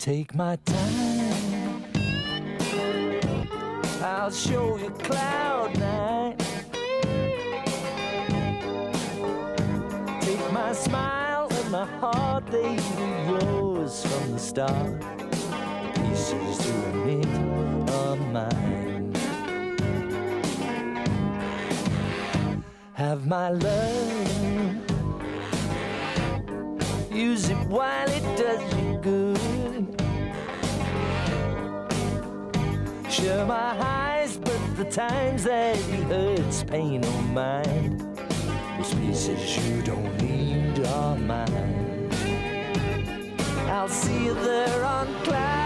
Take my time, I'll show you cloud nine. Take my smile and my heart, they were yours from the start. Pieces you admit are mine. Have my love, use it while it does you good. Share my highs, but the times that it hurts, pain or mine. Those pieces you don't need are mine. I'll see you there on cloud